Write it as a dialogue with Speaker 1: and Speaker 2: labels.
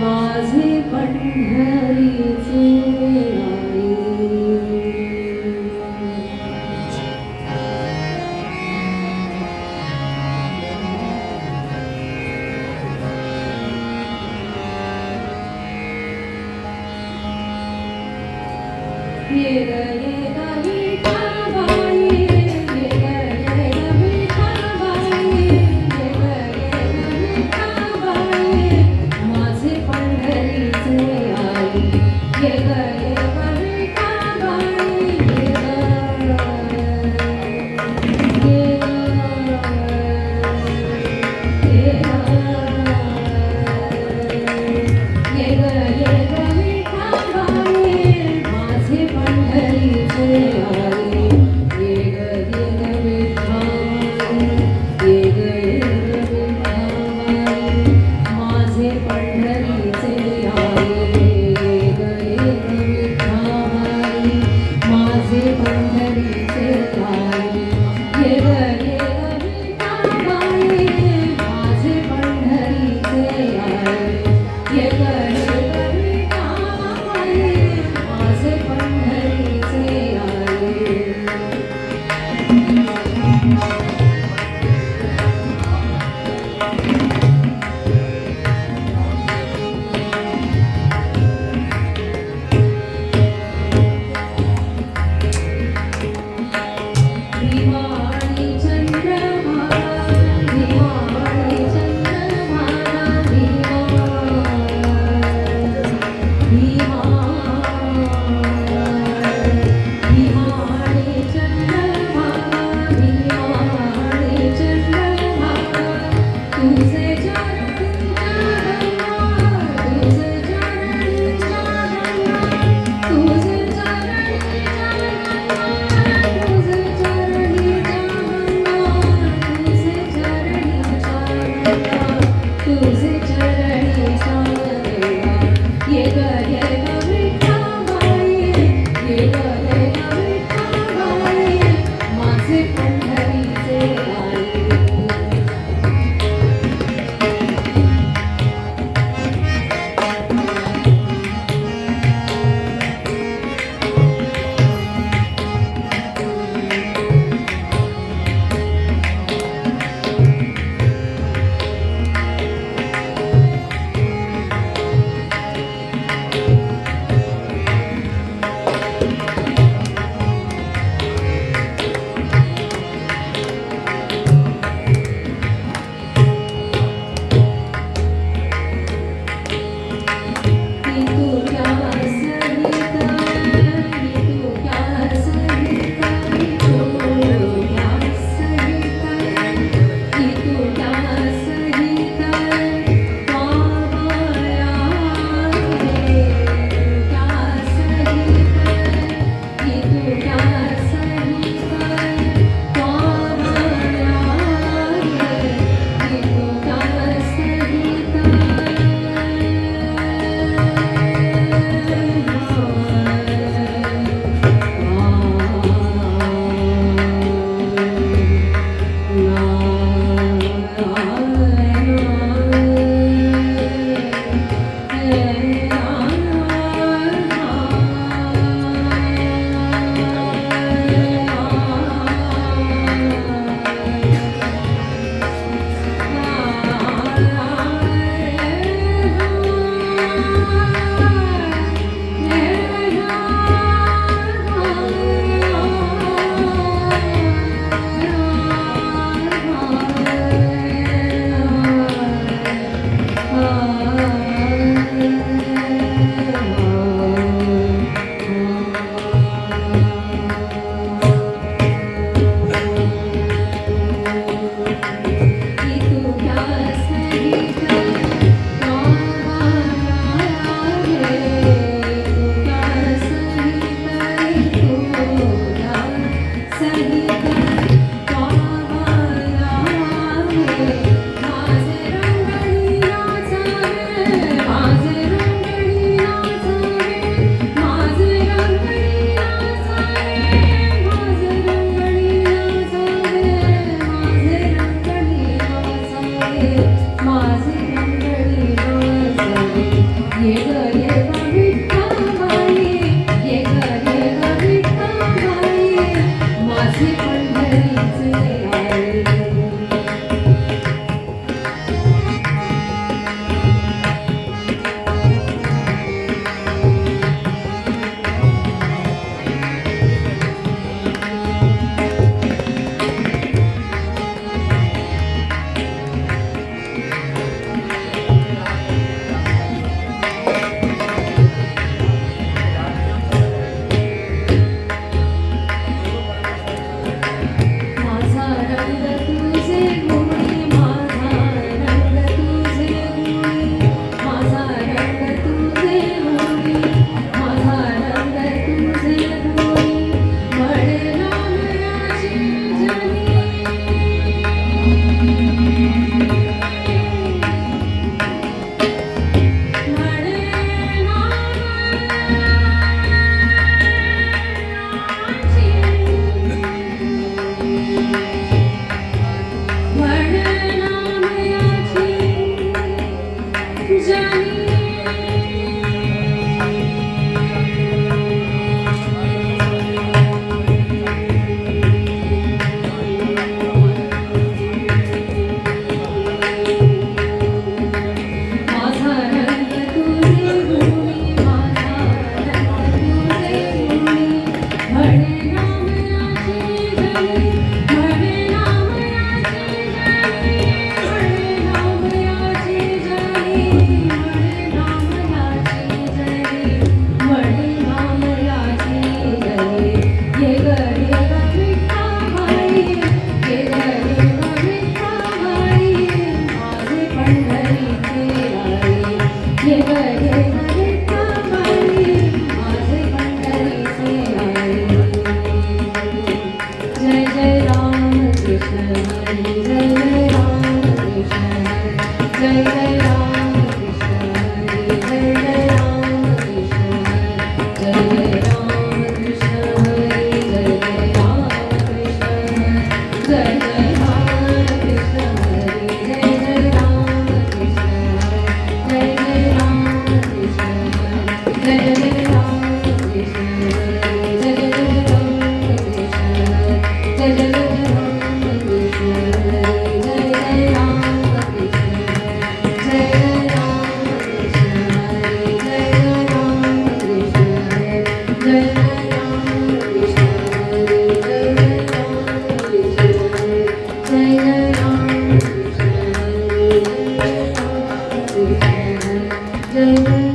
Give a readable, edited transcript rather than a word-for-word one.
Speaker 1: माझे पंढरीचे ये ग विठाबाई, ये ग विठाबाई, ये ग विठाबाई, माझे पंढरीचे आई. ये ग विठाबाई, ये ग विठाबाई, माझे पंढरीचे आई. जय राम कृष्ण हरी जय राम कृष्ण जय जय राम कृष्ण हरी जय राम कृष्ण जय जय राम कृष्ण जय जय राम कृष्ण जय जय राम कृष्ण जय जय राम कृष्ण जय जय राम कृष्ण जय जय राम कृष्ण जय जय राम कृष्ण जय जय राम कृष्ण जय जय राम कृष्ण जय जय राम कृष्ण जय जय राम कृष्ण जय जय